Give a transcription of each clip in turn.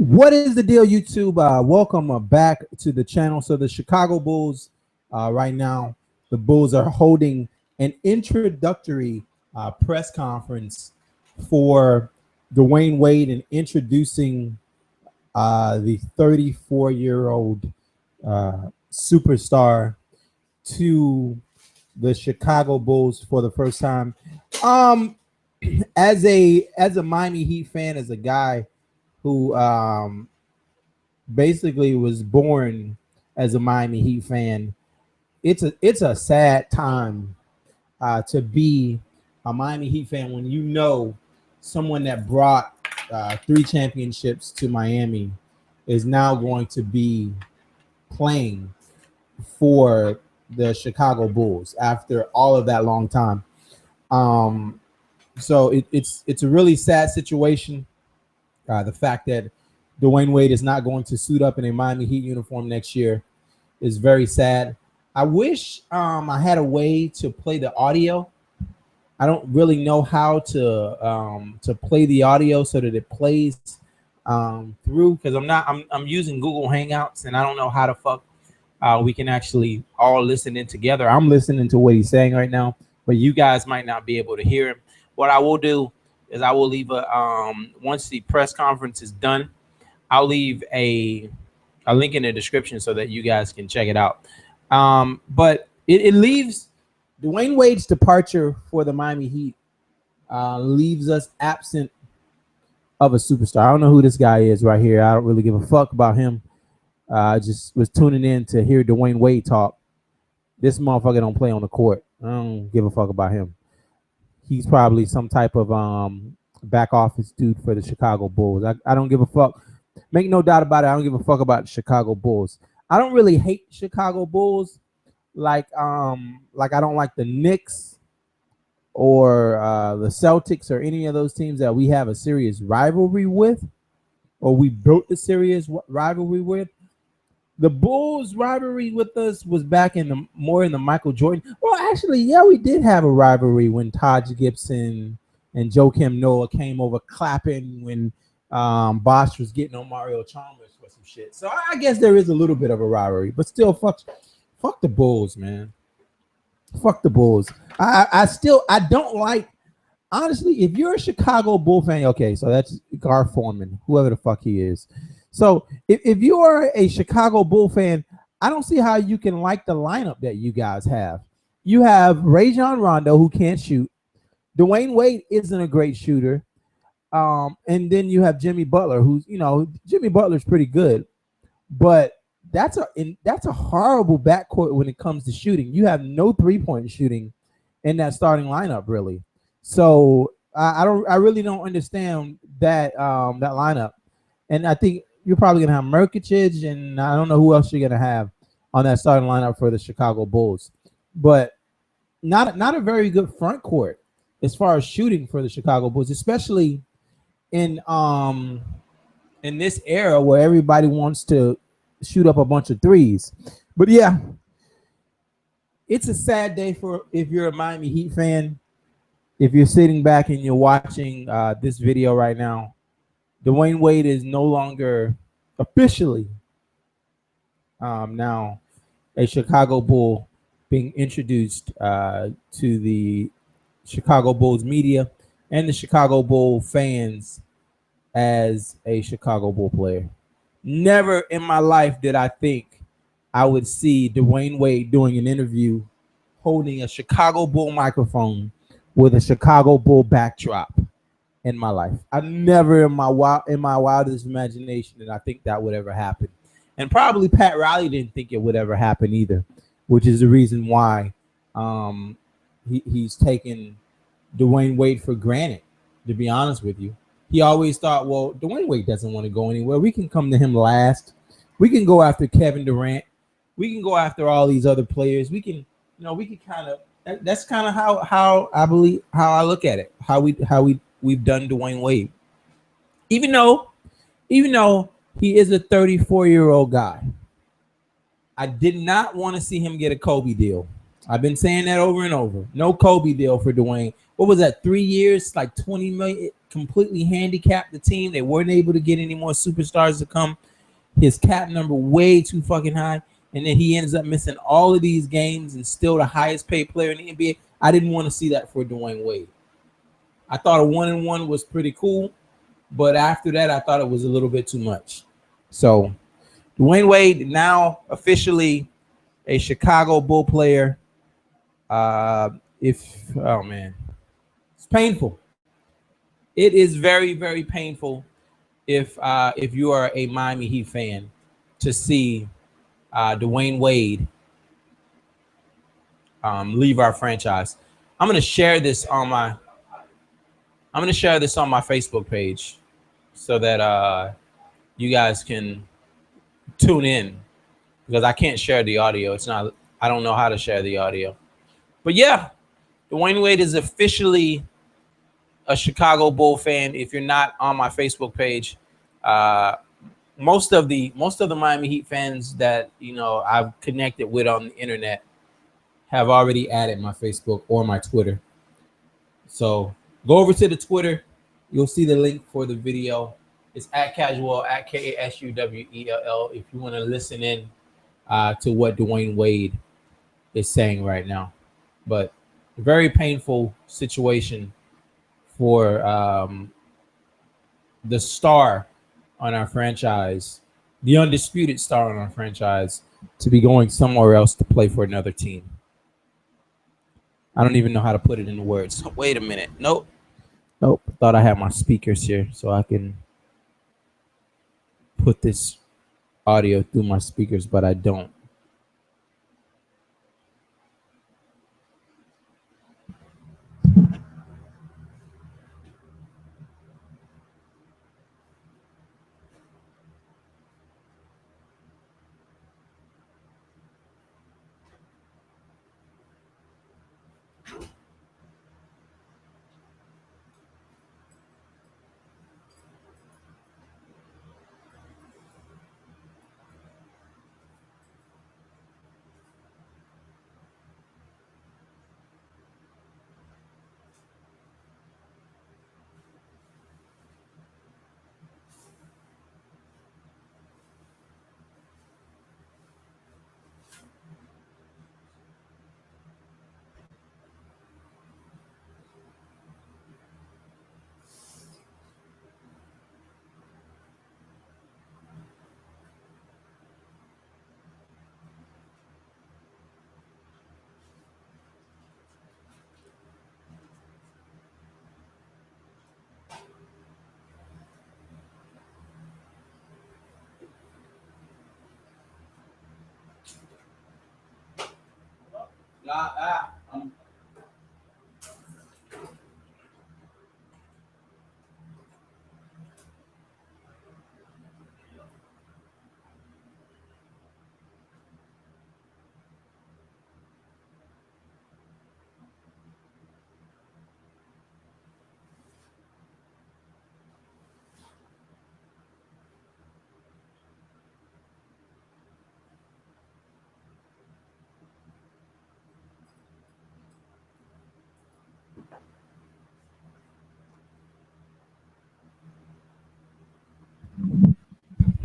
What is the deal, YouTube? Welcome back to the channel. So the Chicago Bulls, right now, the Bulls are holding an introductory press conference for Dwyane Wade and introducing the 34-year-old superstar to the Chicago Bulls for the first time. As a Miami Heat fan, as a guy who basically was born as a Miami Heat fan, it's a sad time to be a Miami Heat fan when you know someone that brought 3 championships to Miami is now going to be playing for the Chicago Bulls after all of that long time. So it's a really sad situation. The fact that Dwyane Wade is not going to suit up in a Miami Heat uniform next year is very sad. I wish I had a way to play the audio. I don't really know how to play the audio so that it plays through, because I'm using Google Hangouts and I don't know how the fuck we can actually all listen in together. I'm listening to what he's saying right now, but you guys might not be able to hear him. What I will do is I will leave a once the press conference is done, I'll leave a link in the description so that you guys can check it out. But it leaves Dwyane Wade's departure for the Miami Heat leaves us absent of a superstar. I don't know who this guy is right here. I don't really give a fuck about him. I just was tuning in to hear Dwyane Wade talk. This motherfucker don't play on the court. I don't give a fuck about him. He's probably some type of back office dude for the Chicago Bulls. I don't give a fuck. Make no doubt about it. I don't give a fuck about the Chicago Bulls. I don't really hate Chicago Bulls like I don't like the Knicks or the Celtics or any of those teams that we have a serious rivalry with, or we built a serious rivalry with. The Bulls rivalry with us was back in the Michael Jordan. Well, actually, yeah, we did have a rivalry when Taj Gibson and Joakim Noah came over clapping when Bosh was getting on Mario Chalmers for some shit. So I guess there is a little bit of a rivalry, but still, fuck the Bulls, man. Fuck the Bulls. I don't like, honestly, if you're a Chicago Bull fan, okay, so that's Gar Forman, whoever the fuck he is. So if you are a Chicago Bull fan, I don't see how you can like the lineup that you guys have. You have Rajon Rondo, who can't shoot. Dwyane Wade isn't a great shooter. And then you have Jimmy Butler, who's, Jimmy Butler's pretty good. But that's a horrible backcourt when it comes to shooting. You have no three-point shooting in that starting lineup, really. So I really don't understand that that lineup. And I think you're probably gonna have Nurkic, and I don't know who else you're gonna have on that starting lineup for the Chicago Bulls. But not a very good front court as far as shooting for the Chicago Bulls, especially in this era where everybody wants to shoot up a bunch of threes. But yeah, it's a sad day for if you're a Miami Heat fan. If you're sitting back and you're watching this video right now, Dwyane Wade is no longer officially now a Chicago Bull, being introduced to the Chicago Bulls media and the Chicago Bull fans as a Chicago Bull player. Never in my life did I think I would see Dwyane Wade doing an interview holding a Chicago Bull microphone with a Chicago Bull backdrop in my life. I never in my wildest imagination did I think that would ever happen. And probably Pat Riley didn't think it would ever happen either, which is the reason why he's taken Dwyane Wade for granted, to be honest with you. He always thought, well, Dwyane Wade doesn't want to go anywhere. We can come to him last. We can go after Kevin Durant. We can go after all these other players. We can kind of, that's kind of how I look at it, how we've done Dwyane Wade. Even though he is a 34-year-old guy, I did not want to see him get a Kobe deal. I've been saying that over and over. No Kobe deal for Dwyane. What was that? 3 years, like 20 million. completely handicapped the team. They weren't able to get any more superstars to come. His cap number way too fucking high. And then he ends up missing all of these games and still the highest paid player in the NBA. I didn't want to see that for Dwyane Wade. I thought a 1-1 was pretty cool, but after that, I thought it was a little bit too much. So Dwyane Wade now officially a Chicago Bull player. Oh man, it's painful. It is very, very painful if you are a Miami Heat fan to see Dwyane Wade leave our franchise. I'm gonna share this on my Facebook page so that you guys can tune in, because I can't share the audio. I don't know how to share the audio. But yeah, Dwyane Wade is officially a Chicago Bull fan. If you're not on my Facebook page, most of the Miami Heat fans that I've connected with on the internet have already added my Facebook or my Twitter. So go over to the Twitter. You'll see the link for the video. It's @casual @KASUWELL. If you want to listen in to what Dwyane Wade is saying right now. But a very painful situation for the star on our franchise, the undisputed star on our franchise, to be going somewhere else to play for another team. I don't even know how to put it into words. Wait a minute. Nope. Thought I had my speakers here so I can put this audio through my speakers, but I don't.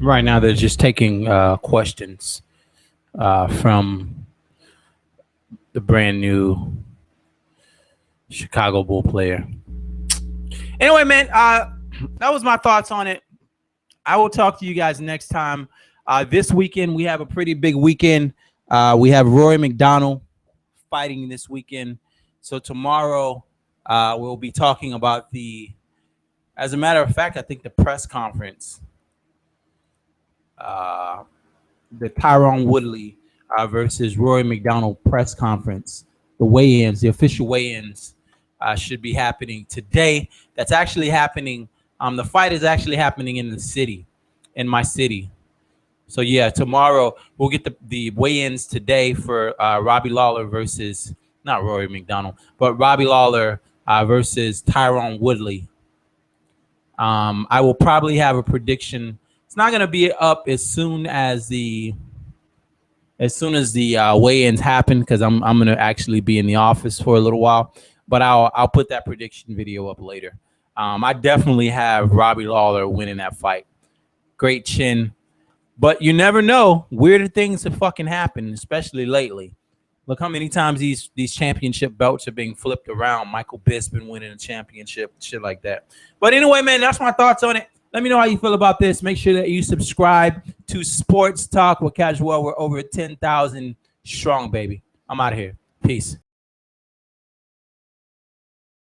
Right now, they're just taking questions from the brand new Chicago Bull player. Anyway, man, that was my thoughts on it. I will talk to you guys next time. This weekend, we have a pretty big weekend. We have Rory McDonald fighting this weekend. So tomorrow, we'll be talking about as a matter of fact, I think the press conference. The Tyron Woodley versus Rory McDonald press conference, the weigh-ins, the official weigh-ins should be happening today. That's actually happening. The fight is actually happening in my city. So yeah, tomorrow we'll get the weigh-ins today for Robbie Lawler versus, not Rory McDonald, but Robbie Lawler versus Tyron Woodley. I will probably have a prediction. It's not going to be up as soon as the weigh-ins happen, because I'm going to actually be in the office for a little while. But I'll put that prediction video up later. I definitely have Robbie Lawler winning that fight. Great chin. But you never know. Weirder things have fucking happened, especially lately. Look how many times these championship belts are being flipped around. Michael Bisping winning a championship, shit like that. But anyway, man, that's my thoughts on it. Let me know how you feel about this. Make sure that you subscribe to Sports Talk with Casual. We're over 10,000 strong, baby. I'm out of here. Peace.